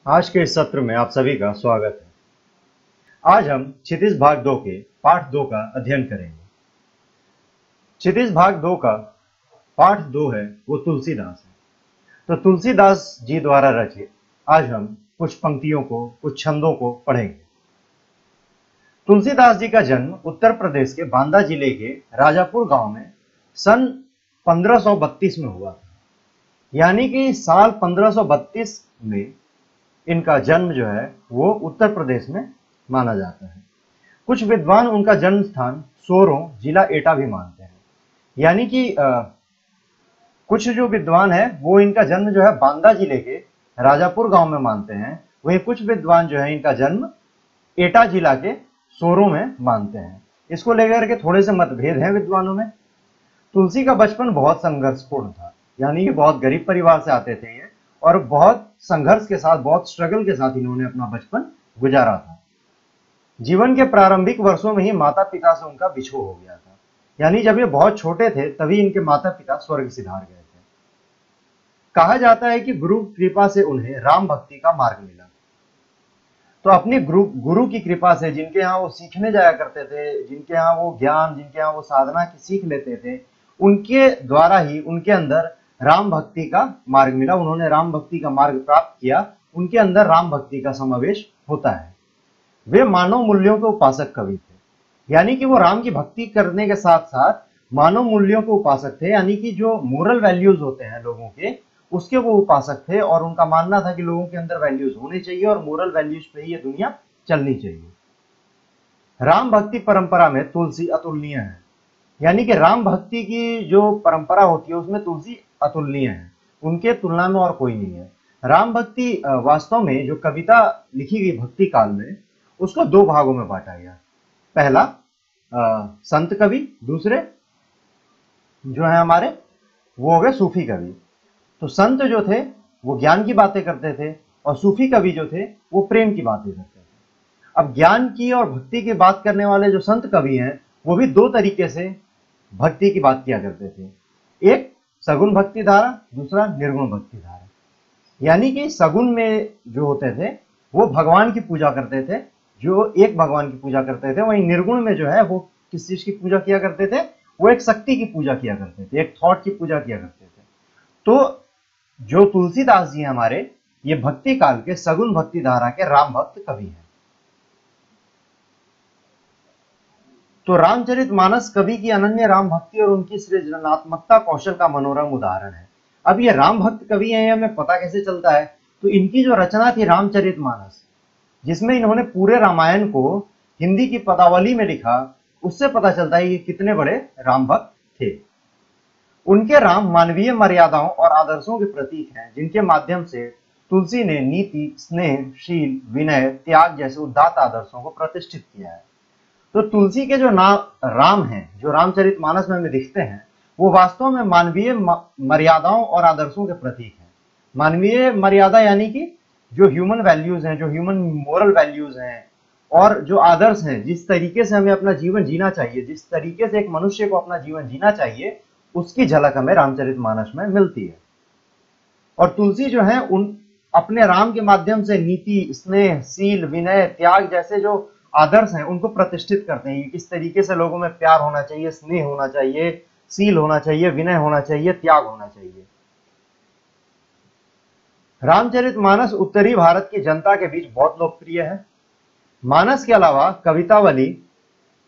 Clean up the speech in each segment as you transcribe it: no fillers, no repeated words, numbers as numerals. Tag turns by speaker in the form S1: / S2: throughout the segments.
S1: आज के इस सत्र में आप सभी का स्वागत है। आज हम क्षितिज भाग 2 के पाठ 2 का अध्ययन करेंगे। क्षितिज भाग 2 का पाठ 2 है वो तुलसीदास है। तो तुलसीदास जी द्वारा रचित आज हम कुछ पंक्तियों को, कुछ छंदों को पढ़ेंगे। तुलसीदास जी का जन्म उत्तर प्रदेश के बांदा जिले के राजापुर गांव में सन 1532 में हुआ था। यानी कि साल 1532 में इनका जन्म जो है वो उत्तर प्रदेश में माना जाता है। कुछ विद्वान उनका जन्म स्थान सोरों जिला एटा भी मानते हैं। यानी कि कुछ जो विद्वान है वो इनका जन्म जो है बांदा जिले के राजापुर गांव में मानते हैं, वहीं कुछ विद्वान जो है इनका जन्म एटा जिला के सोरों में मानते हैं। इसको लेकर के थोड़े से मतभेद हैं विद्वानों में। तुलसी का बचपन बहुत संघर्षपूर्ण था, यानी कि बहुत गरीब परिवार से आते थे ये, और बहुत संघर्ष के साथ, बहुत स्ट्रगल के साथ इन्होंने अपना बचपन गुजारा था। जीवन के प्रारंभिक वर्षों में ही माता पिता से उनका बिछोह हो गया था। यानी जब ये बहुत छोटे थे तभी इनके माता पिता स्वर्ग सिधार गए थे। कहा जाता है कि गुरु कृपा से उन्हें राम भक्ति का मार्ग मिला। तो अपनी गुरु की कृपा से, जिनके यहाँ वो सीखने जाया करते थे, जिनके यहाँ वो ज्ञान, जिनके यहाँ वो साधना की सीख लेते थे, उनके द्वारा ही उनके अंदर राम भक्ति का मार्ग मिला। उन्होंने राम भक्ति का मार्ग प्राप्त किया, उनके अंदर राम भक्ति का समावेश होता है। वे मानव मूल्यों के उपासक कवि थे। यानी कि वो राम की भक्ति करने के साथ साथ मानव मूल्यों के उपासक थे। यानी कि जो मोरल वैल्यूज होते हैं लोगों के, उसके वो उपासक थे। और उनका मानना था कि लोगों के अंदर वैल्यूज होने चाहिए और मोरल वैल्यूज पे ही ये दुनिया चलनी चाहिए। राम भक्ति परंपरा में तुलसी अतुलनीय है। यानी कि राम भक्ति की जो परंपरा होती है उसमें तुलसी अतुलनीय है, उनके तुलना में और कोई नहीं है। राम भक्ति वास्तव में जो कविता लिखी गई भक्ति काल में, उसको दो भागों में बांटा गया। पहला संत कवि, दूसरे जो है हमारे वो हो गए सूफी कवि। तो संत जो थे वो ज्ञान की बातें करते थे और सूफी कवि जो थे वो प्रेम की बातें करते थे। अब ज्ञान की और भक्ति की बात करने वाले जो संत कवि हैं वो भी दो तरीके से भक्ति की बात किया करते थे। एक सगुण भक्ति धारा, दूसरा निर्गुण भक्ति धारा। यानी कि सगुण में जो होते थे वो भगवान की पूजा करते थे, जो एक भगवान की पूजा करते थे। वहीं निर्गुण में जो है वो किस चीज की पूजा किया करते थे, वो एक शक्ति की पूजा किया करते थे, एक थॉट की पूजा किया करते थे। तो जो तुलसीदास जी हमारे, ये भक्ति काल के सगुण भक्ति धारा के राम भक्त कवि हैं। तो रामचरितमानस कवि की अनन्य राम भक्ति और उनकी सृजनात्मकता कौशल का मनोरम उदाहरण है। अब ये राम भक्त कवि हैं, हमें पता कैसे चलता है? तो इनकी जो रचना थी रामचरितमानस, जिसमें इन्होंने पूरे रामायण को हिंदी की पदावली में लिखा, उससे पता चलता है ये कितने बड़े राम भक्त थे। उनके राम मानवीय मर्यादाओं और आदर्शों के प्रतीक हैं, जिनके माध्यम से तुलसी ने नीति, स्नेह, शील, विनय, त्याग जैसे उदात्त आदर्शों को प्रतिष्ठित किया है। तो तुलसी के जो नाम राम हैं, जो रामचरितमानस में हमें दिखते हैं, वो वास्तव में मानवीय मर्यादाओं और आदर्शों के प्रतीक हैं। मानवीय मर्यादा यानी कि जो ह्यूमन वैल्यूज हैं, जो ह्यूमन मोरल वैल्यूज हैं, और जो आदर्श हैं, जिस तरीके से हमें अपना जीवन जीना चाहिए, जिस तरीके से एक मनुष्य को अपना जीवन जीना चाहिए, उसकी झलक हमें रामचरितमानस में मिलती है। और तुलसी जो है उन अपने राम के माध्यम से नीति, स्नेह, शील, विनय, त्याग जैसे जो आदर्श हैं उनको प्रतिष्ठित करते हैं। किस तरीके से लोगों में प्यार होना चाहिए, स्नेह होना चाहिए, शील होना चाहिए, विनय होना चाहिए, त्याग होना चाहिए। रामचरितमानस उत्तरी भारत की जनता के बीच बहुत लोकप्रिय है। मानस के अलावा कवितावली,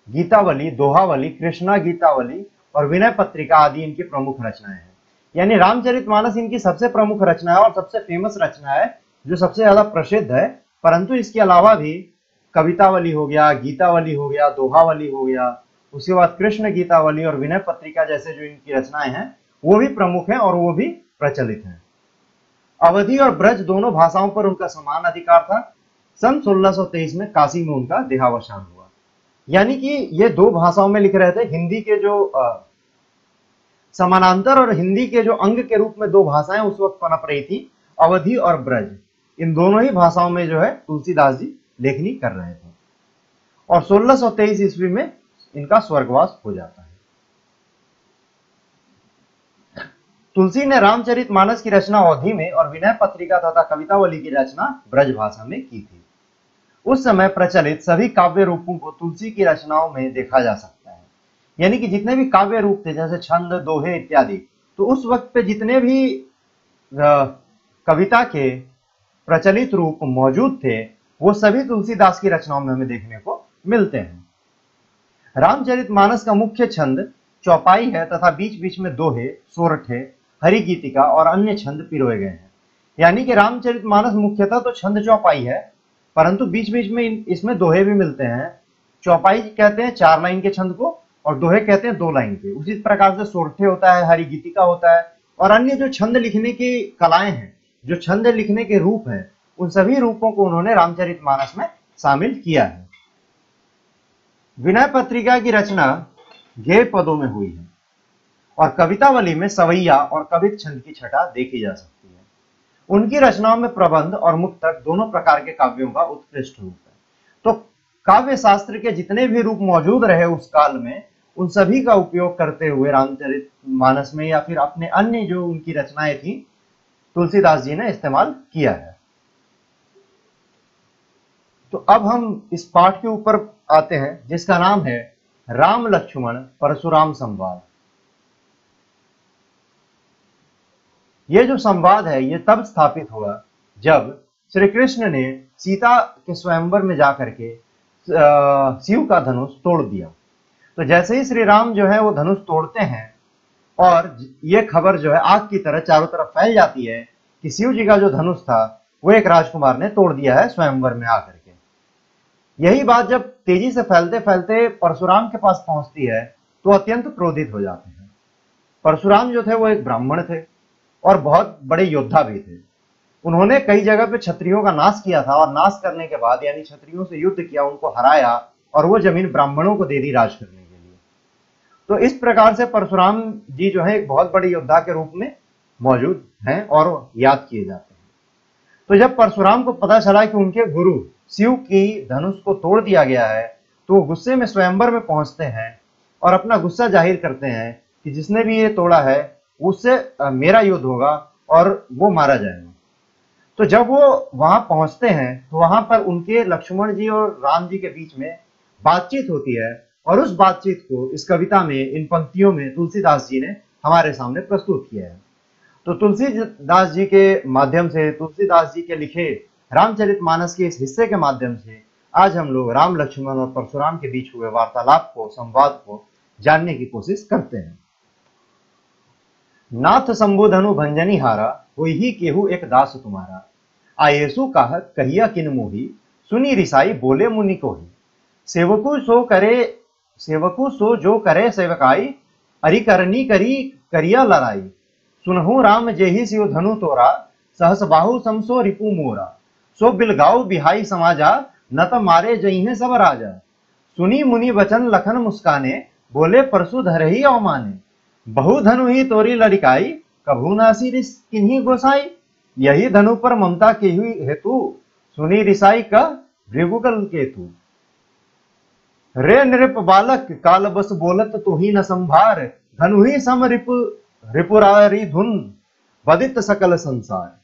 S1: गीतावली, दोहावली, कृष्णा गीतावली और विनय पत्रिका आदि इनकी प्रमुख रचनाएं हैं। यानी रामचरितमानस इनकी सबसे प्रमुख रचना है और सबसे फेमस रचना है, जो सबसे ज्यादा प्रसिद्ध है। परंतु इसके अलावा भी कवितावली हो गया, गीतावली हो गया, दोहावली हो गया, उसके बाद कृष्ण गीतावली और विनय पत्रिका जैसे जो इनकी रचनाएं हैं वो भी प्रमुख हैं और वो भी प्रचलित हैं। अवधी और ब्रज दोनों भाषाओं पर उनका समान अधिकार था। सन 1623 में काशी में उनका देहावसान हुआ। यानी कि ये दो भाषाओं में लिख रहे थे। हिंदी के जो समानांतर और हिंदी के जो अंग के रूप में दो भाषाएं उस वक्त पनप रही थी, अवधी और ब्रज। इन दोनों ही भाषाओं में जो है तुलसीदास जी लेखनी कर रहे थे। और 1623 ईस्वी में इनका स्वर्गवास हो जाता है। तुलसी ने रामचरितमानस की रचना अवधी में और विनय पत्रिका तथा कवितावली की रचना ब्रज भाषा में की थी। उस समय प्रचलित सभी काव्य रूपों को तुलसी की रचनाओं में देखा जा सकता है। यानी कि जितने भी काव्य रूप थे, जैसे छंद, दोहे इत्यादि, तो उस वक्त पे जितने भी कविता के प्रचलित रूप मौजूद थे, वो सभी तुलसीदास की रचनाओं में हमें देखने को मिलते हैं। रामचरितमानस का मुख्य छंद चौपाई है तथा बीच बीच में दोहे, सोरठे, हरि गीतिका और अन्य छंद पिरोए गए हैं। यानी कि रामचरितमानस मुख्यतः तो छंद चौपाई है, परंतु बीच बीच में इसमें दोहे भी मिलते हैं। चौपाई कहते हैं 4 लाइन के छंद को और दोहे कहते हैं 2 लाइन के। उसी प्रकार से सोरठे होता है, हरि गीतिका होता है और अन्य जो छंद लिखने की कलाएं हैं, जो छंद लिखने के रूप हैं, उन सभी रूपों को उन्होंने रामचरितमानस में शामिल किया है। विनय पत्रिका की रचना गेय पदों में हुई है और कवितावली में सवैया और कवित छंद की छटा देखी जा सकती है। उनकी रचनाओं में प्रबंध और मुक्तक दोनों प्रकार के काव्यों का उत्कृष्ट रूप है। तो काव्य शास्त्र के जितने भी रूप मौजूद रहे उस काल में, उन सभी का उपयोग करते हुए रामचरितमानस में या फिर अपने अन्य जो उनकी रचनाएं थी, तुलसीदास जी ने इस्तेमाल किया है। तो अब हम इस पाठ के ऊपर आते हैं, जिसका नाम है राम लक्ष्मण परशुराम संवाद। यह जो संवाद है, यह तब स्थापित हुआ जब श्री कृष्ण ने सीता के स्वयंवर में जाकर के शिव का धनुष तोड़ दिया। तो जैसे ही श्री राम जो है वो धनुष तोड़ते हैं और ये खबर जो है आग की तरह चारों तरफ फैल जाती है कि शिव जी का जो धनुष था वो एक राजकुमार ने तोड़ दिया है स्वयंवर में आकर के। यही बात जब तेजी से फैलते फैलते परशुराम के पास पहुंचती है तो अत्यंत क्रोधित हो जाते हैं। परशुराम जो थे वो एक ब्राह्मण थे और बहुत बड़े योद्धा भी थे। उन्होंने कई जगह पे क्षत्रियों का नाश किया था और नाश करने के बाद यानी क्षत्रियों से युद्ध किया, उनको हराया और वो जमीन ब्राह्मणों को दे दी राज करने के लिए। तो इस प्रकार से परशुराम जी जो है एक बहुत बड़े योद्धा के रूप में मौजूद हैं और याद किए जाते हैं। तो जब परशुराम को पता चला कि उनके गुरु शिव की धनुष को तोड़ दिया गया है, तो वो गुस्से में स्वयंवर में पहुंचते हैं और अपना गुस्सा जाहिर करते हैं कि जिसने भी ये तोड़ा है उससे मेरा युद्ध होगा और वो मारा जाएगा। तो जब वो वहां पहुंचते हैं तो वहां पर उनके लक्ष्मण जी और राम जी के बीच में बातचीत होती है और उस बातचीत को इस कविता में, इन पंक्तियों में तुलसीदास जी ने हमारे सामने प्रस्तुत किया है। तो तुलसीदास जी के माध्यम से, तुलसीदास जी के लिखे रामचरितमानस के इस हिस्से के माध्यम से आज हम लोग राम, लक्ष्मण और परशुराम के बीच हुए वार्तालाप को, संवाद को जानने की कोशिश करते हैं। नाथ शंभु धनु भंजनी हारा, होई ही केहू एक दास तुम्हारा। आयेसु काह कहिया किन मोही, सुनी रिसाई बोले मुनि कोही। सेवकु सो जो करे सेवकाई, अरि करनी करी करिया लड़ाई। सुनहु राम जेहि शिव धनु तोरा, सहस बाहु समसो रिपु मोरा। सो बिलगाऊ बिहाई समाजा, नत मारे जइहे सब राजा। सुनी मुनि वचन लखन मुस्काने, बोले परसु धरहि अवमाने। बहु धनु ही तोरी लड़िकाई, कभू नासी रिस किन्हीं गोसाई। यही धनु पर ममता की हुई हेतु, सुनी रिसाई का भृगुकल केतु। रे नृप बालक काल बस बोलत तो ही न संभार, धनु ही सम रिपुरारी धुन, बदित सकल संसार।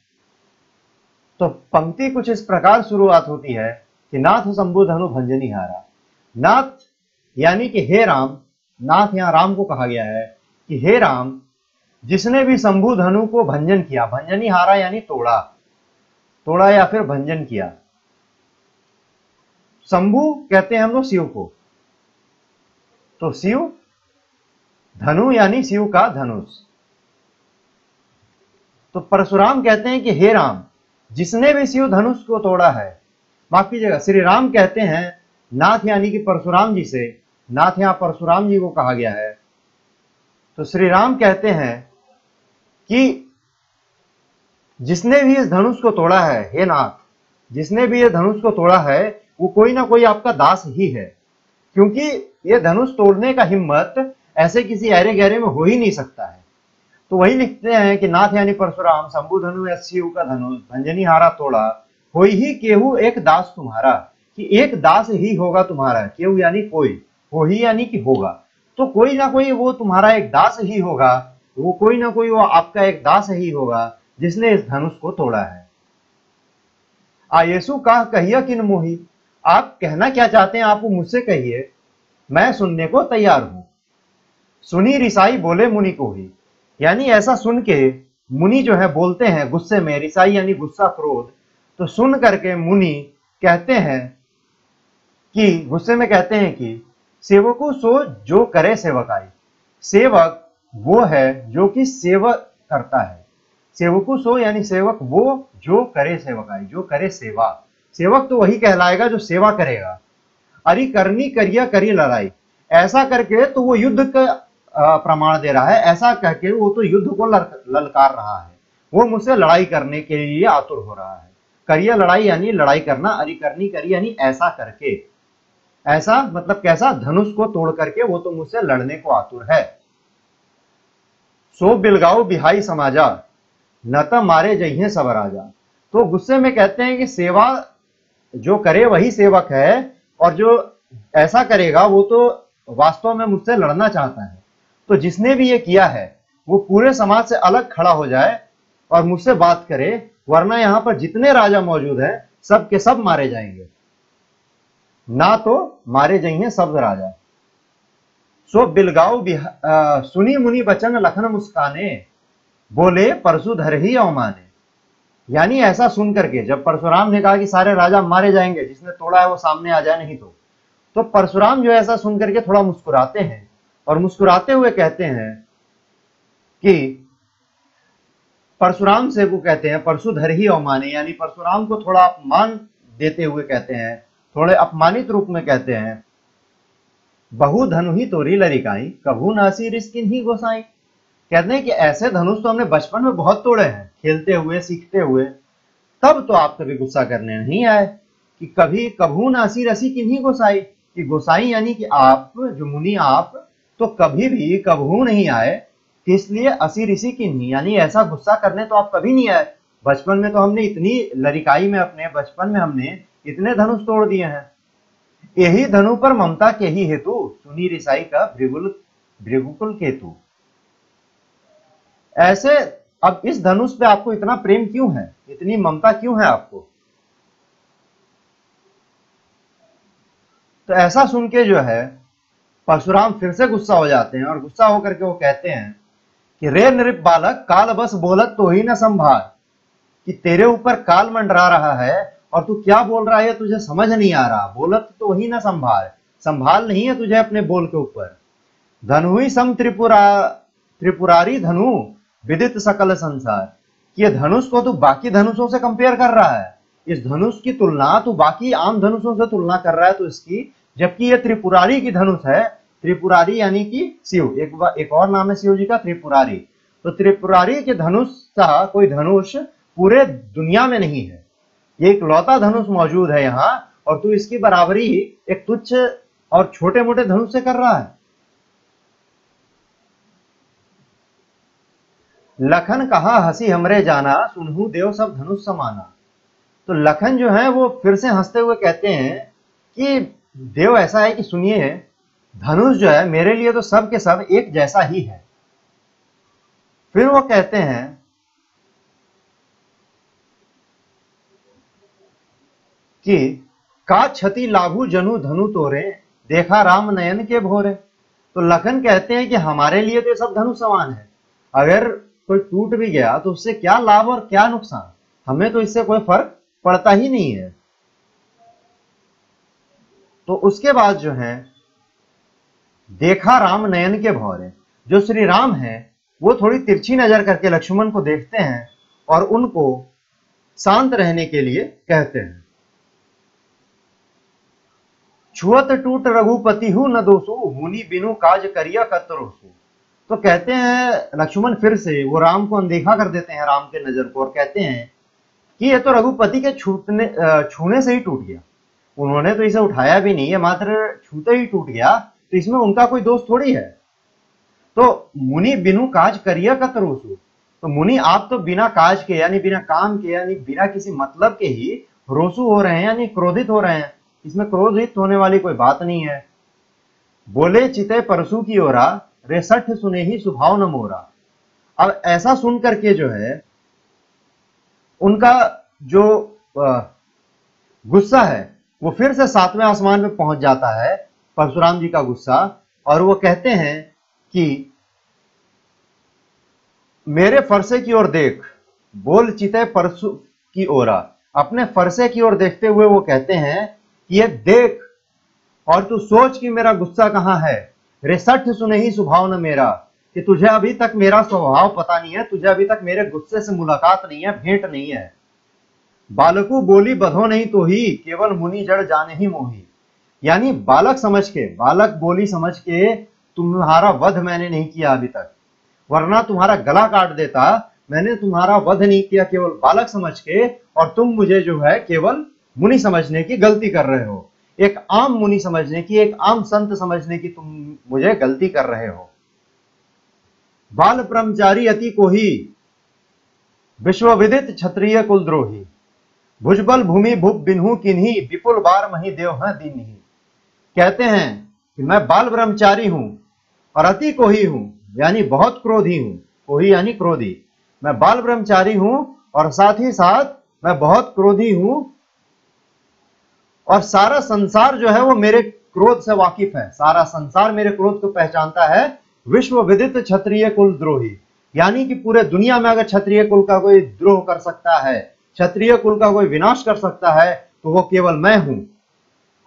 S1: तो पंक्ति कुछ इस प्रकार शुरुआत होती है कि नाथ शंभु धनु भंजनी हारा। नाथ यानी कि हे राम, नाथ यहां राम को कहा गया है कि हे राम, जिसने भी शंभु धनु को भंजन किया, भंजनी हारा यानी तोड़ा, तोड़ा या फिर भंजन किया। शंभु कहते हैं हम लोग शिव को, तो शिव धनु यानी शिव का धनुष। तो परशुराम कहते हैं कि हे राम, जिसने भी शिव धनुष को तोड़ा है, माफ कीजिएगा, श्री राम कहते हैं नाथ यानी कि परशुराम जी से, नाथ यहां परशुराम जी को कहा गया है। तो श्री राम कहते हैं कि जिसने भी इस धनुष को तोड़ा है, हे नाथ, जिसने भी ये धनुष को तोड़ा है वो कोई ना कोई आपका दास ही है, क्योंकि ये धनुष तोड़ने का हिम्मत ऐसे किसी ऐरे गहरे में हो ही नहीं सकता है। तो वही लिखते हैं कि नाथ यानी परशुराम, शंभु धनु या शिव का धनुष भंजनी हारा तोड़ा, होई ही केहू एक दास तुम्हारा, कि एक दास ही होगा तुम्हारा। केहू यानी कोई, हो ही यानी कि होगा, तो कोई ना कोई वो तुम्हारा एक दास ही होगा वो कोई ना कोई वो आपका एक दास ही होगा जिसने इस धनुष को तोड़ा है। आयेसु कहा कहिए किन मोही, आप कहना क्या चाहते हैं, आप मुझसे कहिए, मैं सुनने को तैयार हूं। सुनी रिसाई बोले मुनि को ही, यानी ऐसा सुन के मुनि जो है बोलते हैं गुस्से में, रिसाई यानी गुस्सा क्रोध, तो सुन करके मुनि कहते हैं कि गुस्से में कहते हैं कि सेवको सो जो करे सेवकाई, सेवक वो है जो कि सेवक करता है। सेवको सो यानी सेवक वो जो करे सेवकाई, जो करे सेवा, सेवक तो वही कहलाएगा जो सेवा करेगा। अरे करनी करिया करी लड़ाई, ऐसा करके तो वो युद्ध का प्रमाण दे रहा है, ऐसा करके वो तो युद्ध को ललकार रहा है, वो मुझसे लड़ाई करने के लिए आतुर हो रहा है। करिया लड़ाई यानी लड़ाई करना, अरे करनी करी यानी ऐसा करके, ऐसा मतलब कैसा, धनुष को तोड़ करके वो तो मुझसे लड़ने को आतुर है। सो बिलगाओ बिहाई समाजा, न तो मारे जइहे सब राजा। तो गुस्से में कहते हैं कि सेवा जो करे वही सेवक है, और जो ऐसा करेगा वो तो वास्तव में मुझसे लड़ना चाहता है। तो जिसने भी ये किया है वो पूरे समाज से अलग खड़ा हो जाए और मुझसे बात करे, वरना यहां पर जितने राजा मौजूद हैं सब के सब मारे जाएंगे, ना तो मारे जाएंगे सब राजा। सो बिलगाओ सुनी मुनि बचन लखन मुस्काने, बोले परशुधर ही अवमाने। यानी ऐसा सुन करके जब परशुराम ने कहा कि सारे राजा मारे जाएंगे, जिसने तोड़ा है वो सामने आ जाए, नहीं तो परशुराम जो ऐसा सुन करके थोड़ा मुस्कुराते हैं और मुस्कुराते हुए कहते हैं कि परशुराम से वो कहते हैं परशुधर ही अवमाने, यानी परशुराम को थोड़ा अपमान देते हुए कहते हैं, थोड़े अपमानित रूप में कहते हैं, बहु धनु ही तोरी लरिकाई, कभू नासी रिस्किन ही गोसाई। कहते हैं कि ऐसे धनुष तो हमने बचपन में बहुत तोड़े हैं, खेलते हुए सीखते हुए, तब तो आप कभी गुस्सा करने नहीं आए। कि कभी कभू नासी रसी किन्हीं गोसाई, कि गोसाई यानी कि आप जो मुनि, आप तो कभी भी कभू नहीं आए, इसलिए असी ऋषि किन्हीं, यानी ऐसा गुस्सा करने तो आप कभी नहीं आए। बचपन में तो हमने इतनी लरिकाई में, अपने बचपन में हमने इतने धनुष तोड़ दिए हैं। यही धनु पर ममता के ही हेतु, सुनी रिसाई का भृगुकुल केतु। ऐसे अब इस धनुष पे आपको इतना प्रेम क्यों है, इतनी ममता क्यों है आपको? तो ऐसा सुन के जो है परशुराम फिर से गुस्सा हो जाते हैं और गुस्सा होकर के वो कहते हैं कि रे नृप बालक काल बस बोलत तो ही न संभार, कि तेरे ऊपर काल मंडरा रहा है और तू क्या बोल रहा है तुझे समझ नहीं आ रहा। बोलत तो ही न संभार, संभाल नहीं है तुझे अपने बोल के ऊपर। धनु ही सम त्रिपुरारी धनु विदित सकल संसार, ये धनुष को तू बाकी धनुषों से कंपेयर कर रहा है, इस धनुष की तुलना तू बाकी आम धनुषों से तुलना कर रहा है तो इसकी, जबकि ये त्रिपुरारी की धनुष है। त्रिपुरारी यानी कि शिव, एक और नाम है शिव जी का त्रिपुरारी। तो त्रिपुरारी के धनुष का कोई धनुष पूरे दुनिया में नहीं है, ये एक लौता धनुष मौजूद है यहाँ, और तू इसकी बराबरी एक तुच्छ और छोटे मोटे धनुष से कर रहा है। लखन कहा हंसी हमरे जाना, सुनहु देव सब धनुष समाना। तो लखन जो है वो फिर से हंसते हुए कहते हैं कि देव ऐसा है कि सुनिए, धनुष जो है मेरे लिए तो सब के सब एक जैसा ही है। फिर वो कहते हैं कि का क्षति लागू जनु धनु तोरे, देखा राम नयन के भोरे। तो लखन कहते हैं कि हमारे लिए तो ये सब धनुष समान है, अगर कोई टूट भी गया तो उससे क्या लाभ और क्या नुकसान, हमें तो इससे कोई फर्क पड़ता ही नहीं है। तो उसके बाद जो है देखा राम नयन के भौरे, जो श्री राम है वो थोड़ी तिरछी नजर करके लक्ष्मण को देखते हैं और उनको शांत रहने के लिए कहते हैं। छुअत टूट रघुपति हूं न दोसु, मुनि बिनु काज करिया कतरोसु। तो कहते हैं लक्ष्मण फिर से वो राम को अनदेखा कर देते हैं, राम के नजर को, और कहते हैं कि ये तो रघुपति के छूने से ही टूट गया, उन्होंने तो इसे उठाया भी नहीं है, मात्र छूते ही टूट गया, तो इसमें उनका कोई दोष थोड़ी है। तो मुनि बिनु काज करिया कतरोसु, तो मुनि आप तो बिना काज के यानी बिना काम के यानी बिना किसी मतलब के ही रोसु हो रहे हैं, यानी क्रोधित हो रहे हैं, इसमें क्रोधित होने वाली कोई बात नहीं है। बोले चिते परसु की ओरा, रे सठ सुने ही सुभाव न मोरा। अब ऐसा सुन करके जो है उनका जो गुस्सा है वो फिर से 7वें आसमान पे पहुंच जाता है, परशुराम जी का गुस्सा, और वो कहते हैं कि मेरे फरसे की ओर देख, बोल चिते परसु की ओरा। अपने फरसे की ओर देखते हुए वो कहते हैं कि ये देख और तू सोच कि मेरा गुस्सा कहां है। रे सठ सुनहि स्वभाव न मेरा, कि तुझे अभी तक मेरा स्वभाव पता नहीं है, तुझे अभी तक मेरे गुस्से से मुलाकात नहीं है, भेंट नहीं है। बालकू बोली बधो नहीं तो ही, केवल मुनि जड़ जाने ही मोही। यानी बालक समझ के, बालक बोली समझ के तुम्हारा वध मैंने नहीं किया अभी तक, वरना तुम्हारा गला काट देता। मैंने तुम्हारा वध नहीं किया केवल बालक समझ के, और तुम मुझे जो है केवल मुनि समझने की गलती कर रहे हो। एक आम मुनि समझने की, एक आम संत समझने की तुम मुझे गलती कर रहे हो। बाल ब्रह्मचारी अति को ही, विश्वविदित क्षत्रिय कुलद्रोही। भुजबल भूमि भूप बिन्हू किन्ही, विपुल बार मही देव हैं दीन्ही। कहते हैं कि मैं बाल ब्रह्मचारी हूं और अति कोही हूं, यानी बहुत क्रोधी हूं। कोही यानी क्रोधी। मैं बाल ब्रह्मचारी हूं और साथ ही साथ मैं बहुत क्रोधी हूं, और सारा संसार जो है वो मेरे क्रोध से वाकिफ है। सारा संसार मेरे क्रोध को पहचानता है। विश्व विदित क्षत्रिय कुल द्रोही, यानी कि पूरे दुनिया में अगर क्षत्रिय कुल का कोई द्रोह कर सकता है, क्षत्रिय कुल का कोई विनाश कर सकता है, तो वो केवल मैं हूं।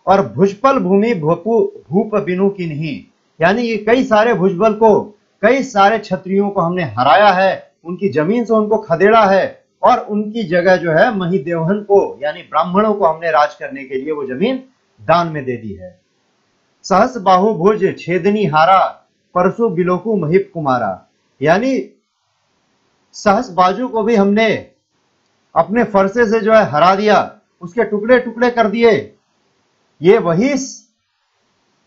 S1: और भुजपल भूमि भूप बिनु किन्ही, यानी कि कई सारे भुजबल को, कई सारे क्षत्रियों को हमने हराया है, उनकी जमीन से उनको खदेड़ा है, और उनकी जगह जो है महिदेवहन को यानी ब्राह्मणों को हमने राज करने के लिए वो जमीन दान में दे दी है। सहस बाहु भुज छेदनी हारा, परसु बिलोकु महिप कुमारा। यानी सहस बाजू को भी हमने अपने फरसे से जो है हरा दिया, उसके टुकड़े टुकड़े कर दिए। ये वही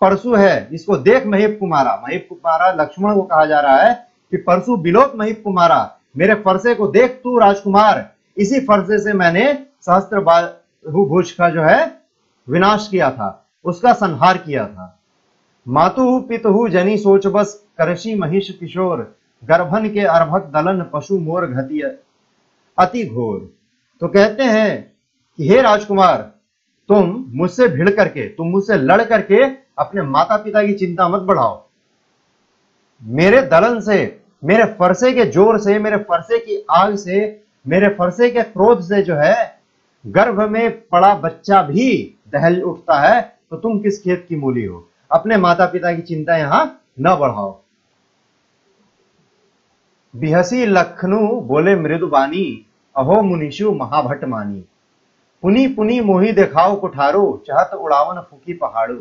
S1: परसु है जिसको देख महिप कुमारा। महिप कुमारा लक्ष्मण को कहा जा रहा है कि परसु बिलोक महिप कुमारा, मेरे फरसे को देख तू राजकुमार। इसी फरसे से मैंने सहस्त्र बाहुभुज का जो है विनाश किया था, उसका संहार किया था। मातु पितु जनी सोच बस, करशी महिष किशोर। गर्भन के अर्भक दलन, पशु मोर घती अति घोर। तो कहते हैं कि हे राजकुमार, तुम मुझसे भिड़ करके, तुम मुझसे लड़ करके अपने माता पिता की चिंता मत बढ़ाओ। मेरे दलन से, मेरे फरसे के जोर से, मेरे फरसे की आग से, मेरे फरसे के क्रोध से जो है गर्भ में पड़ा बच्चा भी दहल उठता है। तो तुम किस खेत की मूली हो? अपने माता पिता की चिंता यहां न बढ़ाओ। बिहसी लखनू बोले मृदुबानी, अहो मुनिषु महाभट मानी। पुनी पुनी मोही देखाओ कुठारो, चाहत उड़ावन फूकी पहाड़ो।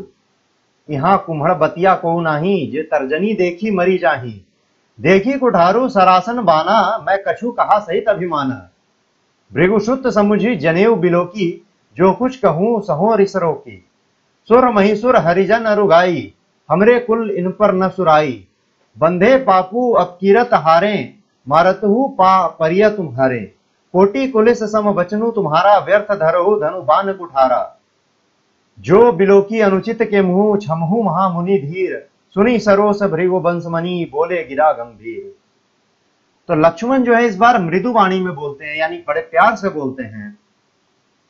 S1: यहाँ कुम्हड़ बतिया को नाही, जे तर्जनी देखी मरी जाही। देखी कुठारू सरासन बाना, मैं कछु कहा सहित अभिमाना। भृगुसुत समुझी जनेऊ बिलोकी, जो कुछ कहूं सहो रिसरो की। सुर महिसुर हरिजन अरुगाई, हमरे कुल इन पर न सुराई। बंधे पापू अब कीरत हारे, मारतहु पा परिय तुम्हारे। कोटि कुलिस सम बचनु तुम्हारा, व्यर्थ धरहु धनु बान कुठारा। जो बिलोकी अनुचित के मुंह, छमहु महामुनि धीर। सुनी सरोस भृगु बंसमणि, बोले गिरा गंभीर। तो लक्ष्मण जो है इस बार मृदुवाणी में बोलते हैं, यानी बड़े प्यार से बोलते हैं।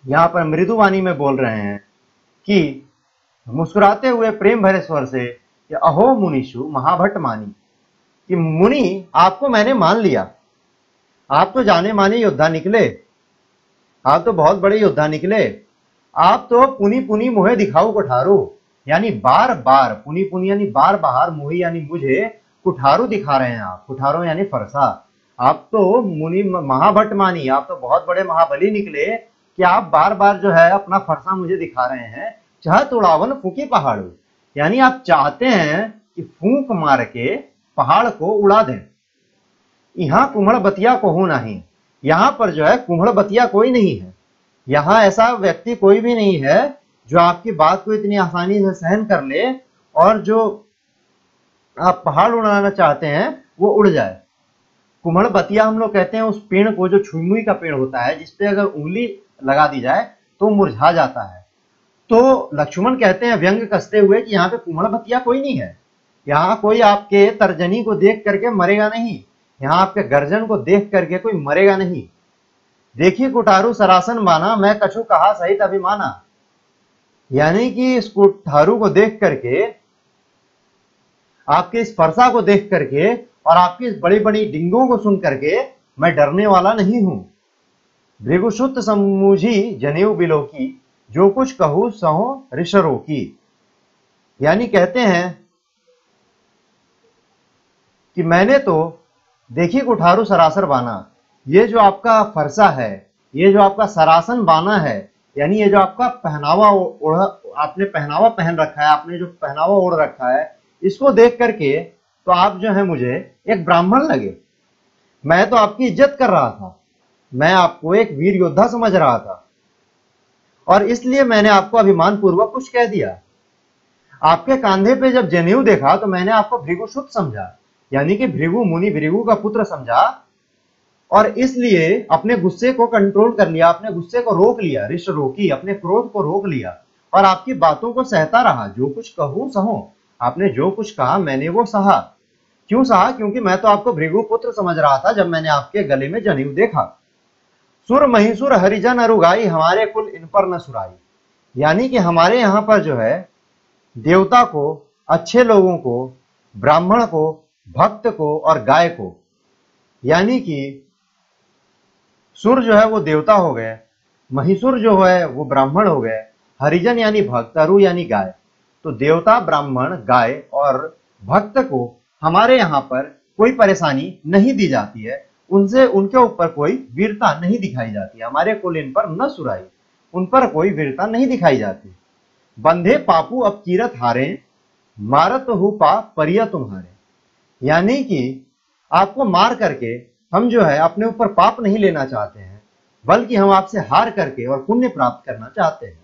S1: यहां पर मृदुवाणी में बोल रहे हैं कि मुस्कुराते हुए प्रेम भरे स्वर से, कि अहो मुनिषु महाभट मानी, कि मुनि आपको मैंने मान लिया। आप तो जाने माने योद्धा निकले, आप तो बहुत बड़े योद्धा निकले। आप तो पुनी पुनी मोहे दिखाओ कुठारो, यानी बार बार, पुनी पुनी यानी बार बार, मोही यानी मुझे, कुठारू दिखा रहे हैं आप। कुठारो यानी फरसा। आप तो मुनि महाभट मानी, आप तो बहुत बड़े महाबली निकले कि आप बार बार जो है अपना फरसा मुझे दिखा रहे हैं। चाहत उड़ावन फूकी पहाड़ो, यानी आप चाहते हैं कि फूंक मार के पहाड़ को उड़ा दें। यहां कुम्हड़ बतिया को हो नहीं, यहां पर जो है कुम्हड़ बतिया कोई नहीं है। यहां ऐसा व्यक्ति कोई भी नहीं है जो आपकी बात को इतनी आसानी से सहन कर ले, और जो आप पहाड़ उड़ाना चाहते हैं वो उड़ जाए। कुम्हड़ बतिया हम लोग कहते हैं उस पेड़ को जो छुई का पेड़ होता है, जिसपे अगर उंगली लगा दी जाए तो मुरझा जाता है। तो लक्ष्मण कहते हैं व्यंग कसते हुए कि यहाँ पे कुम्हड़ बतिया कोई नहीं है। यहाँ कोई आपके तर्जनी को देख करके मरेगा नहीं, यहां आपके गर्जन को देख करके कोई मरेगा नहीं। देखी कुठारू सरासन बाना, मैं कछु कहा सहित अभिमाना। यानी कि इस कुठारू को देख करके, आपके इस फरसा को देख करके और आपकी इस बड़ी बड़ी डिंगों को सुन करके मैं डरने वाला नहीं हूं। भृगुसुत समूझी जनेऊ बिलो की, जो कुछ कहूं सहो ऋषरो की। यानी कहते हैं कि मैंने तो देखी कुठारू सरासर बाना, ये जो आपका फरसा है, ये जो आपका सरासन बाना है, यानी ये जो आपका पहनावा आपने पहनावा पहन रखा है, आपने जो पहनावा ओढ़ रखा है, इसको देख करके तो आप जो है मुझे एक ब्राह्मण लगे। मैं तो आपकी इज्जत कर रहा था, मैं आपको एक वीर योद्धा समझ रहा था, और इसलिए मैंने आपको अभिमान पूर्वक कुछ कह दिया। आपके कंधे पे जब जनेऊ देखा तो मैंने आपको भृगुसुत समझा, यानी कि भृगु मुनि, भृगु का पुत्र समझा, और इसलिए अपने गुस्से को कंट्रोल कर लिया, अपने गुस्से को रोक लिया, ऋष रोकी, अपने क्रोध को रोक लिया, और आपकी बातों को सहता रहा। जो कुछ कहूं सहो, आपने जो कुछ कहा मैंने वो सहा। क्यों सहा? क्योंकि मैं तो आपको भृगु पुत्र समझ रहा था जब मैंने आपके गले में जनेऊ देखा। सुर महिसुर हरिजन अरुगाई, हमारे कुल इन पर न सुराई। यानी कि हमारे यहां पर जो है देवता को, अच्छे लोगों को, ब्राह्मण को, भक्त को और गाय को, यानी कि सुर जो है वो देवता हो गए, महिसुर जो है वो ब्राह्मण हो गए, हरिजन यानी भक्त, अरु यानी गाय। तो देवता, ब्राह्मण, गाय और भक्त को हमारे यहां पर कोई परेशानी नहीं दी जाती है, उनसे उनके ऊपर कोई वीरता नहीं दिखाई जाती है। हमारे कुल इन पर न सुराई, उन पर कोई वीरता नहीं दिखाई जाती। बंधे पापू अब कीरत हारे, मारत हु पा परिया तुम्हारे। यानी कि आपको मार करके हम जो है अपने ऊपर पाप नहीं लेना चाहते हैं, बल्कि हम आपसे हार करके और पुण्य प्राप्त करना चाहते हैं।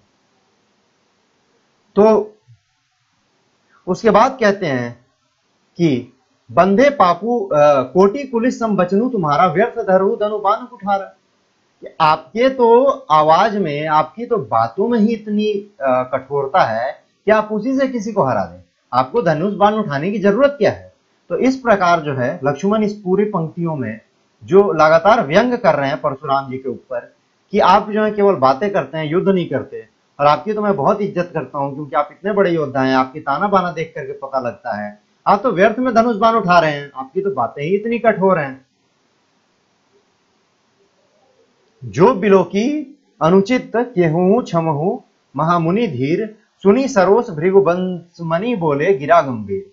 S1: तो उसके बाद कहते हैं कि बंधे पापू कोटि कुलिस सम बचनू तुम्हारा, व्यर्थ धरु धनु बान कुठारा। कि आपके तो आवाज में, आपकी तो बातों में ही इतनी कठोरता है कि आप उसी से किसी को हरा दें। आपको धनुष बाण उठाने की जरूरत क्या है? तो इस प्रकार जो है लक्ष्मण इस पूरी पंक्तियों में जो लगातार व्यंग कर रहे हैं परशुराम जी के ऊपर, कि आप जो है केवल बातें करते हैं, युद्ध नहीं करते, और आपकी तो मैं बहुत इज्जत करता हूं क्योंकि आप इतने बड़े योद्धा हैं, आपकी ताना बाना देख करके पता लगता है आप तो व्यर्थ में धनुष बाण उठा रहे हैं, आपकी तो बातें ही इतनी कठोर हैं। जो बिलो की अनुचित केहू क्षमहु, महामुनि धीर, सुनी सरोस भृगुवंशमणि बोले गिरा गंभीर।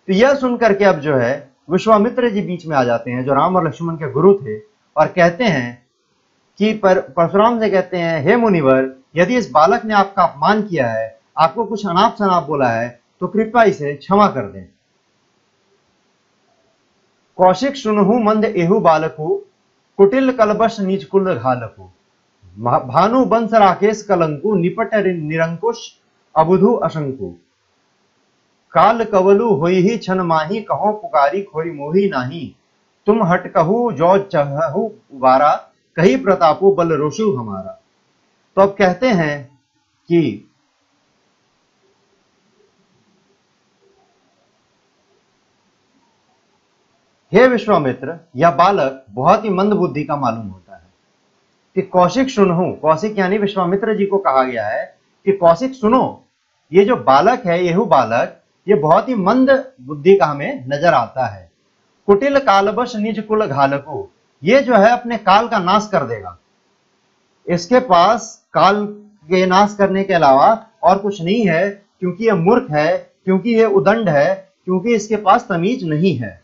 S1: तो यह सुनकर के अब जो है विश्वामित्र जी बीच में आ जाते हैं, जो राम और लक्ष्मण के गुरु थे, और कहते हैं कि परशुराम से कहते हैं, हे मुनिवर, यदि इस बालक ने आपका अपमान किया है, आपको कुछ अनाप शनाप बोला है, तो कृपया इसे क्षमा कर दें। कौशिक सुनहु मंद एहु बालकु, कुटिल कलबश नीच कुल घालकु। भानु बंस राकेश कलंकु, निपट निरंकुश अबुधु अशंकु। काल कवलु होई ही छन माही, कहो पुकारी खोरी मोही नाही। तुम हट कहू जो चहु उबारा, कही प्रतापु बल रोशु हमारा। तो अब कहते हैं कि हे विश्वामित्र, यह बालक बहुत ही मंद बुद्धि का मालूम होता है। कि कौशिक सुनहु, कौशिक यानी विश्वामित्र जी को कहा गया है कि कौशिक सुनो, ये जो बालक है, येहू बालक, ये बहुत ही मंद बुद्धि का हमें नजर आता है। कुटिल कालबश निज कुल घालको, ये जो है अपने काल का नाश कर देगा। इसके पास काल के नाश करने के अलावा और कुछ नहीं है, क्योंकि यह मूर्ख है, क्योंकि यह उदंड है, क्योंकि इसके पास तमीज नहीं है।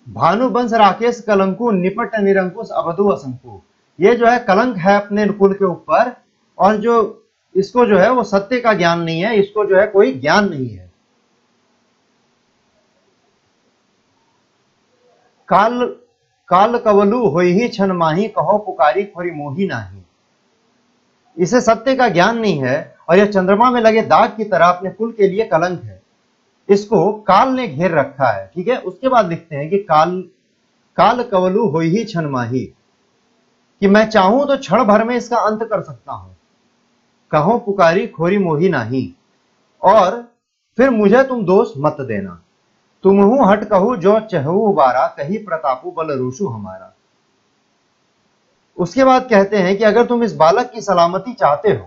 S1: भानुवंश राकेश कलंकु, निपट निरंकुश अवधु असंकु। ये जो है कलंक है अपने कुल के ऊपर, और जो इसको जो है वो सत्य का ज्ञान नहीं है, इसको जो है कोई ज्ञान नहीं है। काल कवलु होई ही छन माही, कहो पुकारी खोरी मोही नाही। इसे सत्य का ज्ञान नहीं है, और यह चंद्रमा में लगे दाग की तरह अपने कुल के लिए कलंक है। इसको काल ने घेर रखा है। ठीक है, उसके बाद लिखते हैं कि काल कवलु होई ही छन माही, कि मैं चाहूं तो क्षण भर में इसका अंत कर सकता हूं। कहो पुकारी खोरी मोही नाही, और फिर मुझे तुम दोष मत देना। तुमहु हट कहू जो चहु बारा, कही प्रतापु बल रूसु हमारा। उसके बाद कहते हैं कि अगर तुम इस बालक की सलामती चाहते हो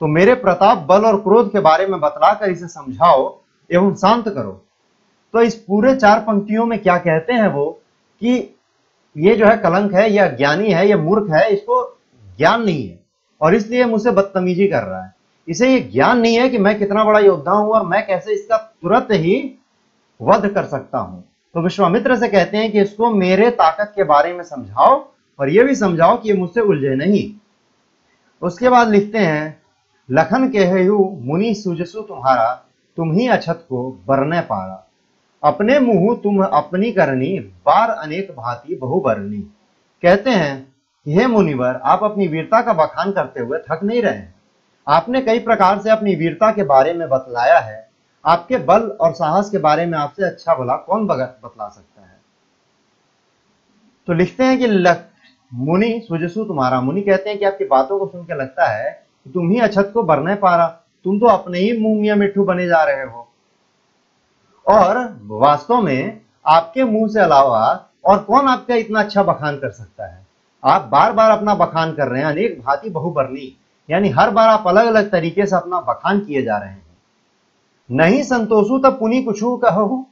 S1: तो मेरे प्रताप, बल और क्रोध के बारे में बतलाकर इसे समझाओ एवं शांत करो। तो इस पूरे 4 पंक्तियों में क्या कहते हैं वो कि ये जो है कलंक है, यह ज्ञानी है, यह मूर्ख है, इसको ज्ञान नहीं है और इसलिए मुझसे बदतमीजी कर रहा है। इसे ये ज्ञान नहीं है कि मैं कितना बड़ा योद्धा हूं और मैं कैसे इसका तुरंत ही वध कर सकता हूं। तो विश्वामित्र से कहते हैं कि इसको मेरे ताकत के बारे में समझाओ और यह भी समझाओ कि ये मुझसे उलझे नहीं। उसके बाद लिखते हैं, लखन कहेहु मुनि सुजसु तुम्हारा, तुम ही अछत को बरने पारा। अपने मुंह तुम अपनी करनी, बार अनेक भांति बहुबरनी। कहते हैं कि हे मुनिवर, आप अपनी वीरता का बखान करते हुए थक नहीं रहे। आपने कई प्रकार से अपनी वीरता के बारे में बतलाया है। आपके बल और साहस के बारे में आपसे अच्छा भला कौन बतला सकता है। तो लिखते हैं कि मुनि सुजसु तुम्हारा, मुनि कहते हैं कि आपकी बातों को सुन के लगता है कि तुम ही अछत को बरने पारा, तुम तो अपने ही मुंह मियां मिट्ठू बने जा रहे हो और वास्तव में आपके मुंह से अलावा और कौन आपका इतना अच्छा बखान कर सकता है। आप बार बार अपना बखान कर रहे हैं, अनेक भांति बहुबरनी, यानी हर बार आप अलग अलग तरीके से अपना बखान किए जा रहे हैं। नहीं संतोषु तब पुनि कुछु कहो,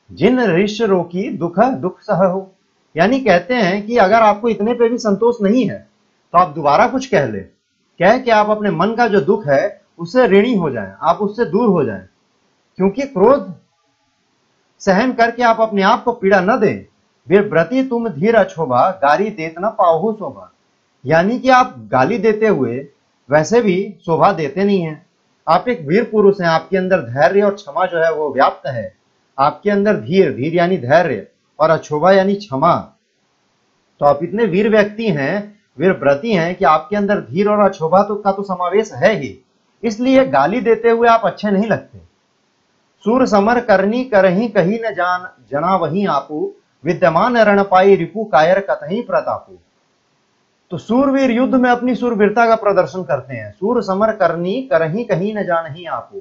S1: जिन ऋष रोकी दुख दुख सहु। यानी कहते हैं कि अगर आपको इतने पे भी संतोष नहीं है तो आप दोबारा कुछ कह ले, कह के आप अपने मन का जो दुख है उससे ऋणी हो जाएं, आप उससे दूर हो जाएं, क्योंकि क्रोध सहन करके आप अपने आप को पीड़ा न दें। वीरव्रती तुम धीर अछोभा, गारी देत न पाहु शोभा। यानी कि आप गाली देते हुए वैसे भी शोभा देते नहीं हैं। आप एक वीर पुरुष हैं, आपके अंदर धैर्य और क्षमा जो है वो व्याप्त है। आपके अंदर धीर यानी धैर्य और अछोभा यानी क्षमा। तो आप इतने वीर व्यक्ति हैं, वीरव्रती हैं कि आपके अंदर धीर और अछोभा का तो समावेश है ही, इसलिए गाली देते हुए आप अच्छे नहीं लगते। सूर समर करनी करही कही न जान, जना वही आपू, विद्यमान रण पाई रिपु कायर कतही प्रतापू। तो सूरवीर युद्ध में अपनी सूरवीरता का प्रदर्शन करते हैं। सूर समर करनी करही कहीं न जानही आपू,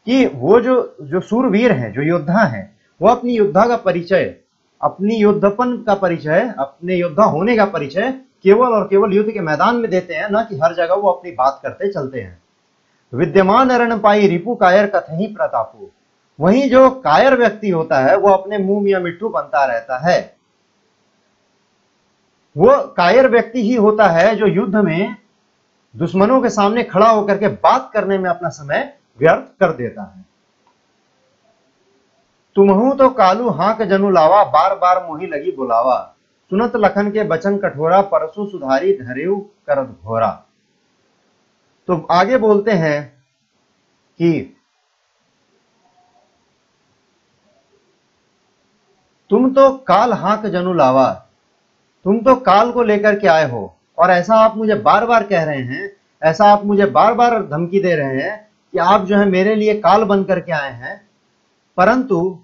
S1: कि वो जो सूरवीर हैं, जो योद्धा हैं, वो अपनी योद्धा का परिचय, अपनी योद्धपन का परिचय, अपने योद्धा होने का परिचय केवल और केवल युद्ध के मैदान में देते हैं, न कि हर जगह वो अपनी बात करते चलते हैं। विद्यमान रण पाई रिपु कायर कतही प्रतापू। वहीं जो कायर व्यक्ति होता है वो अपने मुंह मियां मिट्ठू बनता रहता है। वो कायर व्यक्ति ही होता है जो युद्ध में दुश्मनों के सामने खड़ा होकर के बात करने में अपना समय व्यर्थ कर देता है। तुमहु तो कालू हाक जनु लावा, बार बार मोही लगी बुलावा। सुनत लखन के बचन कठोरा, परसु सुधारी धरेऊ करत घोरा। तो आगे बोलते हैं कि तुम तो काल हाक जनु लावा, तुम तो काल को लेकर के आए हो और ऐसा आप मुझे बार बार कह रहे हैं, ऐसा आप मुझे बार बार धमकी दे रहे हैं कि आप जो है मेरे लिए काल बन करके आए हैं। परंतु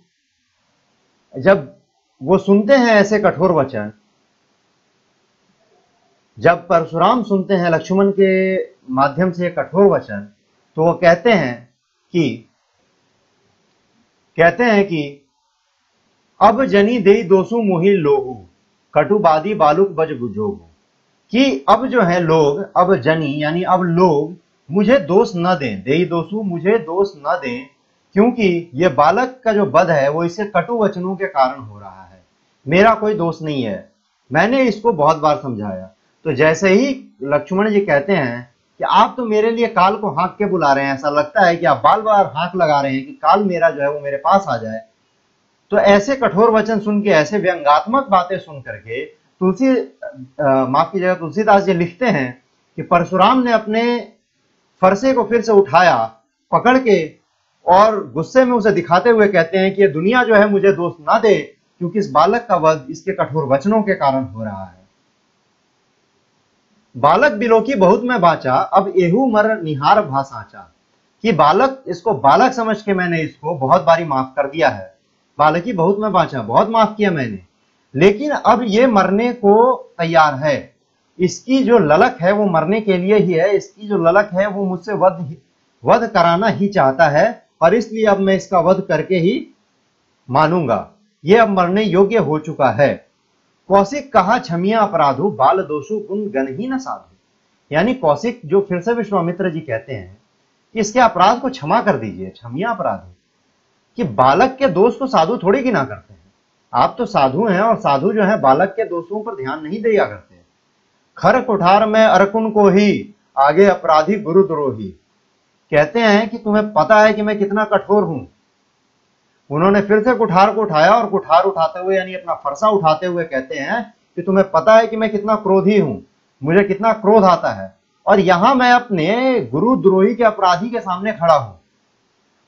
S1: जब वो सुनते हैं ऐसे कठोर वचन, जब परशुराम सुनते हैं लक्ष्मण के माध्यम से कठोर वचन, तो वो कहते हैं कि अब जनी देई दोसु मोहि लोहू, कटुबादी बालुक बज बुझोगु। कि अब जो है लोग, अब जनी यानी अब लोग मुझे दोष न दें, देई दोसु मुझे दोष न दें, क्योंकि ये बालक का जो वध है वो इसके कटु वचनों के कारण हो रहा है। मेरा कोई दोष नहीं है, मैंने इसको बहुत बार समझाया। तो जैसे ही लक्ष्मण जी कहते हैं कि आप तो मेरे लिए काल को हाँक के बुला रहे हैं, ऐसा लगता है कि आप बार बार हाँक लगा रहे हैं कि काल मेरा जो है वो मेरे पास आ जाए। तो ऐसे कठोर वचन सुन के, ऐसे व्यंगात्मक बातें सुन करके माफ कीजिएगा, तुलसीदास जी लिखते हैं कि परशुराम ने अपने फरसे को फिर से उठाया, पकड़ के, और गुस्से में उसे दिखाते हुए कहते हैं कि ये दुनिया जो है मुझे दोष ना दे, क्योंकि इस बालक का वध इसके कठोर वचनों के कारण हो रहा है। बालक बिलोकी बहुत में बाचा, अब एहू मर निहार भासाचा। कि बालक, इसको बालक समझ के मैंने इसको बहुत बारी माफ कर दिया है। बालकी बहुत में बाचा, बहुत माफ किया मैंने, लेकिन अब ये मरने को तैयार है। इसकी जो ललक है वो मरने के लिए ही है, इसकी जो ललक है वो मुझसे वध कराना ही चाहता है, और इसलिए अब मैं इसका वध करके ही मानूंगा, ये अब मरने योग्य हो चुका है। कौशिक कहा क्षमिया अपराधु, बाल दोषु गुण गण ही न साधु। यानी कौशिक जो फिर से विश्वामित्र जी कहते हैं कि इसके अपराध को क्षमा कर दीजिए, क्षमिया अपराधु, कि बालक के दोष को साधु थोड़ी गिना करते हैं। आप तो साधु हैं और साधु जो है बालक के दोषों पर ध्यान नहीं दिया करते। खर कुठार में अरकुन को ही, आगे अपराधी गुरुद्रोही। कहते हैं कि तुम्हें पता है कि मैं कितना कठोर हूं। उन्होंने फिर से कुठार को उठाया और कुठार उठाते हुए यानी अपना फरसा उठाते हुए कहते हैं कि तुम्हें पता है कि मैं कितना क्रोधी हूं, मुझे कितना क्रोध आता है, और यहां मैं अपने गुरुद्रोही के अपराधी के सामने खड़ा हूं।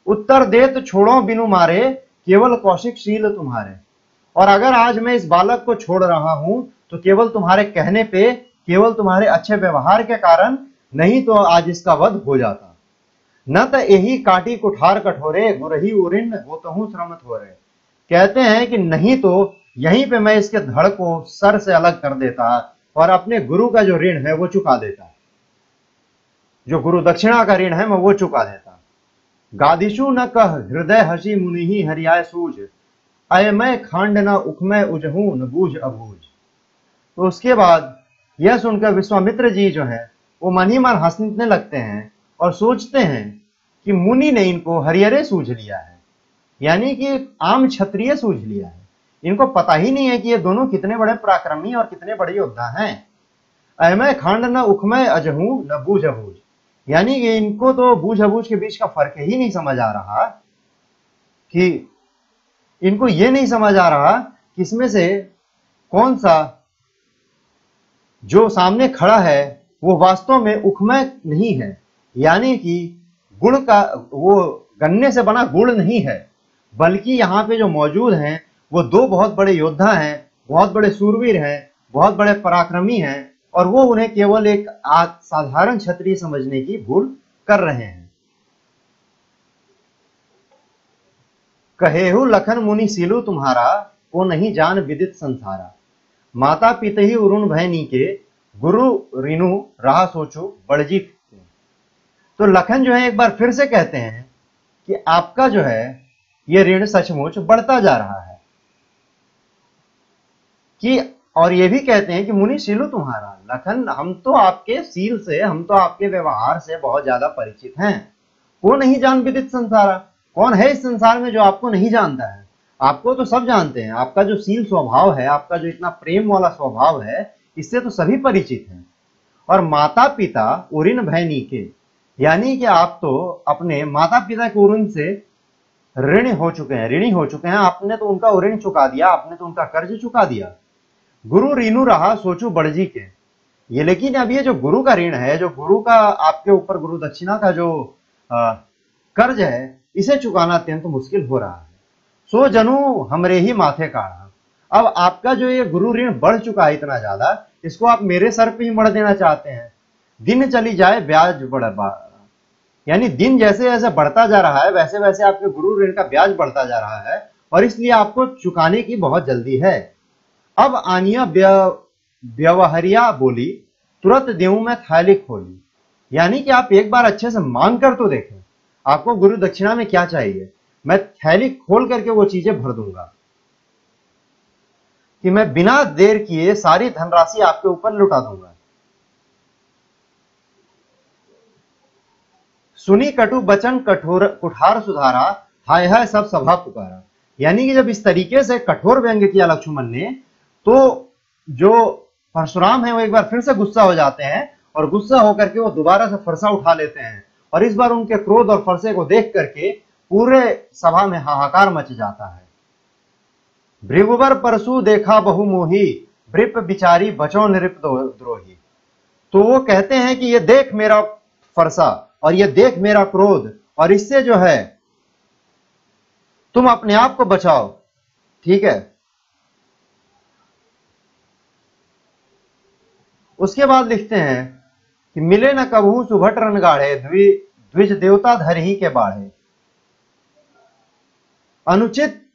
S1: उत्तर देत छोड़ो बिनु मारे, केवल कौशिक शील तुम्हारे। और अगर आज मैं इस बालक को छोड़ रहा हूं तो केवल तुम्हारे कहने पे, केवल तुम्हारे अच्छे व्यवहार के कारण, नहीं तो आज इसका वध हो जाता। न तो यही काटी कुठार कठोरे, गुरही उरिन होतहु श्रम थोरे। कहते हैं कि नहीं तो यहीं पे मैं इसके धड़ को सर से अलग कर देता और अपने गुरु का जो ऋण है वो चुका देता, जो गुरु दक्षिणा का ऋण है मैं वो चुका देता। गादिशु न कह हृदय हसी मुनि ही हरियाय सूझ, अयमय खांड न उखमय उजहू न बूझ अबूझ। तो उसके बाद यह सुनकर विश्वामित्र जी जो है वो मन ही मन हंसने लगते हैं और सोचते हैं कि मुनि ने इनको हरिहरे सूझ लिया है, यानी कि आम क्षत्रिय सूझ लिया है। इनको पता ही नहीं है कि ये दोनों कितने बड़े पराक्रमी और कितने बड़े योद्धा हैं। अयमय खांड न उखमय अजहू न बूझ अबूझ, यानी कि इनको तो बूझ अबूझ के बीच का फर्क ही नहीं समझ आ रहा, कि इनको ये नहीं समझ आ रहा कि इसमें से कौन सा जो सामने खड़ा है वो वास्तव में उखमय नहीं है, यानी कि गुण का, वो गन्ने से बना गुड़ नहीं है, बल्कि यहाँ पे जो मौजूद हैं वो दो बहुत बड़े योद्धा हैं, बहुत बड़े सूरवीर हैं, बहुत बड़े पराक्रमी हैं, और वो उन्हें केवल एक साधारण क्षत्रिय समझने की भूल कर रहे हैं। कहेहु लखन मुनि सीलु तुम्हारा, को नहीं जान विदित संसारा। माता पिता ही उरुण भय के, गुरु ऋनु राह सोचो बड़जी। तो लखन जो है एक बार फिर से कहते हैं कि आपका जो है ये ऋण सचमुच बढ़ता जा रहा है, कि और ये भी कहते हैं कि मुनि शीलु तुम्हारा। लखन, हम तो आपके सील से, हम तो आपके व्यवहार से बहुत ज्यादा परिचित हैं। वो नहीं जान विदित संसारा, कौन है इस संसार में जो आपको नहीं जानता है? आपको तो सब जानते हैं। आपका जो सील स्वभाव है, आपका जो इतना प्रेम वाला स्वभाव है, इससे तो सभी परिचित हैं। और माता पिता उरिन भय के, यानी कि आप तो अपने माता पिता के ऋण से ऋणी हो चुके हैं, ऋणी हो चुके हैं। आपने तो उनका ऋण चुका दिया, आपने तो उनका कर्ज चुका दिया। गुरु ऋणु रहा सोचू बड़जी के, ये लेकिन अब ये जो गुरु का ऋण है, जो गुरु का आपके ऊपर गुरु दक्षिणा का जो कर्ज है, इसे चुकाना अत्यंत मुश्किल हो रहा है। सो जनू हमरे ही माथे काढ़ा। अब आपका जो ये गुरु ऋण बढ़ चुका है इतना ज्यादा, इसको आप मेरे सर पे ही मढ़ देना चाहते हैं। दिन चली जाए ब्याज बढ़, यानी दिन जैसे जैसे बढ़ता जा रहा है वैसे वैसे आपके गुरु ऋण का ब्याज बढ़ता जा रहा है, और इसलिए आपको चुकाने की बहुत जल्दी है। अब आनिया व्यवहारिया बोली, तुरंत देऊं मैं थैली खोली। यानी कि आप एक बार अच्छे से मांग कर तो देखें, आपको गुरु दक्षिणा में क्या चाहिए, मैं थैली खोल करके वो चीजें भर दूंगा, कि मैं बिना देर किए सारी धनराशि आपके ऊपर लुटा दूंगा। सुनी कटु बचन कठोर कुठार सुधारा, हाय हाय सब सभा पुकारा। यानी कि जब इस तरीके से कठोर व्यंग्य किया लक्ष्मण ने, तो जो परशुराम है वो एक बार फिर से गुस्सा हो जाते हैं, और गुस्सा होकर के वो दोबारा से फरसा उठा लेते हैं। और इस बार उनके क्रोध और फरसे को देख करके पूरे सभा में हाहाकार मच जाता है। भृगुवर परसु देखा बहु मोही, वृप बिचारी बचो नृप द्रोही। तो वो कहते हैं कि ये देख मेरा फरसा और ये देख मेरा क्रोध, और इससे जो है तुम अपने आप को बचाओ, ठीक है। उसके बाद लिखते हैं कि मिले न कबहू सुभट रन गाढ़े, द्विज देवता धर ही के बाढ़े। अनुचित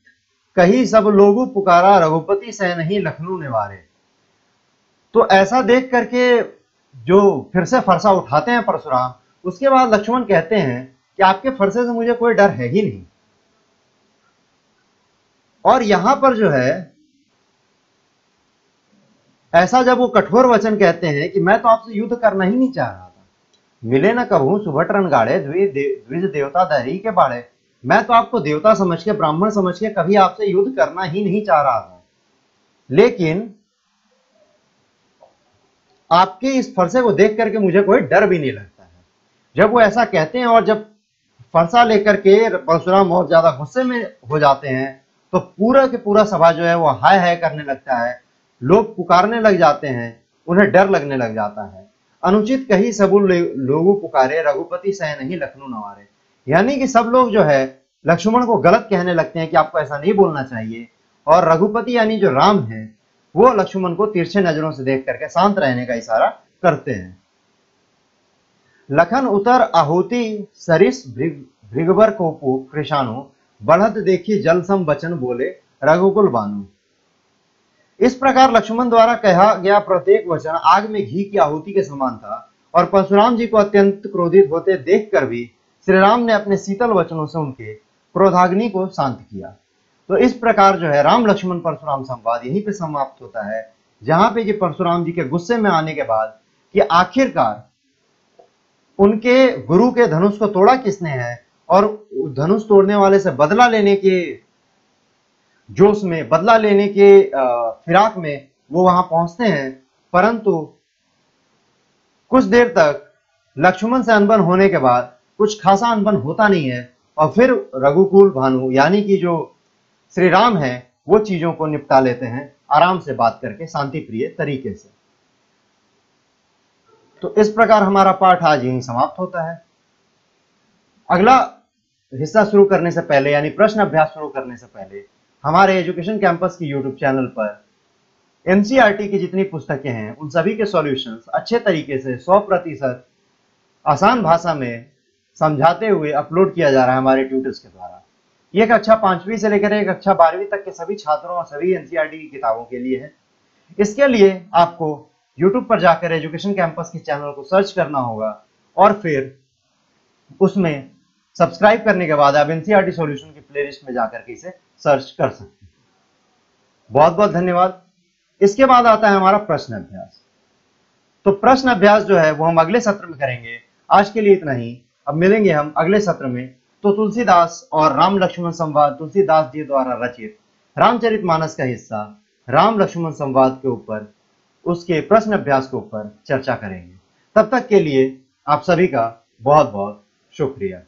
S1: कही सब लोगु पुकारा, रघुपति सह नहीं लखनऊ निवारे। तो ऐसा देख करके जो फिर से फरसा उठाते हैं परशुराम, उसके बाद लक्ष्मण कहते हैं कि आपके फरसे से मुझे कोई डर है ही नहीं। और यहां पर जो है ऐसा जब वो कठोर वचन कहते हैं कि मैं तो आपसे युद्ध करना ही नहीं चाह रहा था, मिले न कभू सुभट रणगाड़े द्विज देवता दहरी के बाड़े, मैं तो आपको देवता समझ के, ब्राह्मण समझ के कभी आपसे युद्ध करना ही नहीं चाह रहा था, लेकिन आपके इस फरसे को देख करके मुझे कोई डर भी नहीं लगता है। जब वो ऐसा कहते हैं और जब फरसा लेकर के परशुराम और ज्यादा गुस्से में हो जाते हैं तो पूरा के पूरा सभा जो है वो हाय हाय करने लगता है, लोग पुकारने लग जाते हैं, उन्हें डर लगने लग जाता है। अनुचित कही सबु लोगों पुकारे, रघुपति सह नहीं लखनऊ नवारे। यानी कि सब लोग जो है लक्ष्मण को गलत कहने लगते हैं कि आपको ऐसा नहीं बोलना चाहिए, और रघुपति यानी जो राम है वो लक्ष्मण को तिरछे नजरों से देख करके शांत रहने का इशारा करते हैं। लखन उतर आहुति सरिस भृगवर कोपु कृषाणु, बढ़त देखी जलसम बचन बोले रघुकुल बानु। इस प्रकार लक्ष्मण द्वारा कहा गया प्रत्येक वचन आग में घी की आहुति के समान था, और परशुराम जी को अत्यंत क्रोधित होते देखकर भी श्री राम ने अपने शीतल वचनों से उनके क्रोधाग्नि को शांत किया। तो इस प्रकार जो है राम लक्ष्मण परशुराम संवाद यहीं पे समाप्त होता है, जहां पे कि परशुराम जी के गुस्से में आने के बाद कि आखिरकार उनके गुरु के धनुष को तोड़ा किसने है, और धनुष तोड़ने वाले से बदला लेने के जोश में, बदला लेने के फिराक में वो वहां पहुंचते हैं, परंतु कुछ देर तक लक्ष्मण से अनबन होने के बाद कुछ खासा अनबन होता नहीं है, और फिर रघुकुल भानु यानी कि जो श्री राम है वो चीजों को निपटा लेते हैं आराम से बात करके, शांति प्रिय तरीके से। तो इस प्रकार हमारा पाठ आज यहीं समाप्त होता है। अगला हिस्सा शुरू करने से पहले यानी प्रश्न अभ्यास शुरू करने से पहले हमारे एजुकेशन कैंपस की यूट्यूब चैनल पर एनसीईआरटी की जितनी पुस्तकें हैं उन सभी के सॉल्यूशंस अच्छे तरीके से 100% आसान भाषा में समझाते हुए अपलोड किया जा रहा है हमारे ट्यूटर्स के द्वारा। ये कक्षा 5वीं से लेकर एक कक्षा 12वीं तक के सभी छात्रों और सभी एनसीईआरटी की किताबों के लिए है। इसके लिए आपको YouTube पर जाकर एजुकेशन कैंपस के चैनल को सर्च करना होगा, और फिर उसमें सब्सक्राइब करने के बाद आप एनसीईआरटी सॉल्यूशन की प्लेलिस्ट में जाकर के इसे सर्च कर सकते हैं। बहुत बहुत धन्यवाद। इसके बाद आता है हमारा प्रश्न अभ्यास। तो प्रश्न अभ्यास जो है वो हम अगले सत्र में करेंगे। आज के लिए इतना ही, अब मिलेंगे हम अगले सत्र में। तो तुलसीदास और राम लक्ष्मण संवाद तुलसीदास जी द्वारा रचित रामचरितमानस का हिस्सा राम लक्ष्मण संवाद के ऊपर, उसके प्रश्न अभ्यास के ऊपर चर्चा करेंगे। तब तक के लिए आप सभी का बहुत बहुत शुक्रिया।